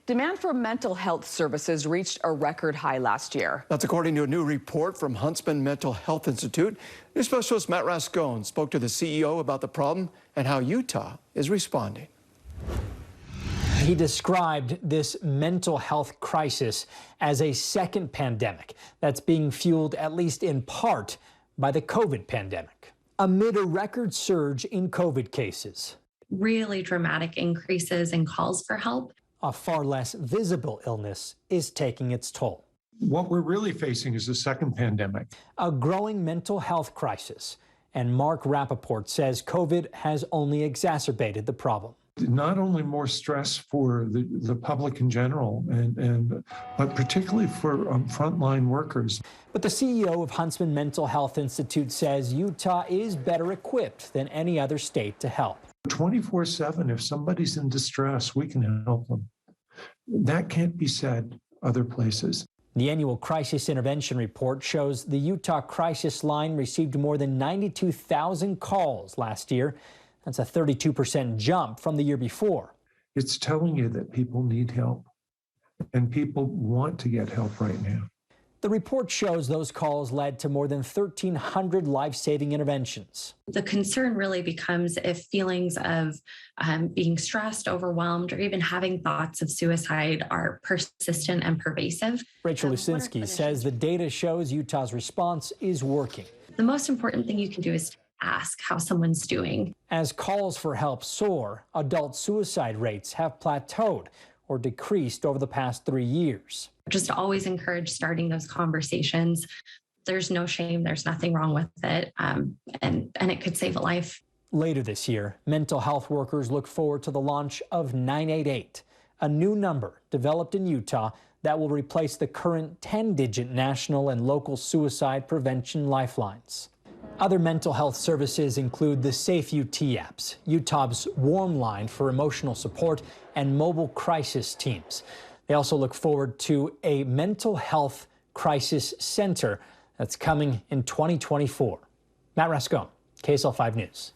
Demand for mental health services reached a record high last year. That's according to a new report from Huntsman Mental Health Institute. News specialist Matt Rascone spoke to the CEO about the problem and how Utah is responding. He described this mental health crisis as a second pandemic that's being fueled, at least in part, by the COVID pandemic. Amid a record surge in COVID cases, really dramatic increases in calls for help, a far less visible illness is taking its toll. What we're really facing is a second pandemic. A growing mental health crisis. And Mark Rappaport says COVID has only exacerbated the problem. Not only more stress for the public in general, but particularly for frontline workers. But the CEO of Huntsman Mental Health Institute says Utah is better equipped than any other state to help. 24/7, if somebody's in distress, we can help them. That can't be said other places. The annual crisis intervention report shows the Utah Crisis Line received more than 92,000 calls last year. That's a 32% jump from the year before. It's telling you that people need help, and people want to get help right now. The report shows those calls led to more than 1,300 life-saving interventions. The concern really becomes if feelings of being stressed, overwhelmed, or even having thoughts of suicide are persistent and pervasive. Rachel Lusinski says the data shows Utah's response is working. The most important thing you can do is to ask how someone's doing. As calls for help soar, adult suicide rates have plateaued or decreased over the past 3 years. Just always encourage starting those conversations. There's no shame, there's nothing wrong with it, and it could save a life. Later this year, mental health workers look forward to the launch of 988, a new number developed in Utah that will replace the current 10-digit national and local suicide prevention lifelines. Other mental health services include the Safe UT apps, Utah's warm line for emotional support, and mobile crisis teams. They also look forward to a mental health crisis center that's coming in 2024. Matt Rascone, KSL 5 News.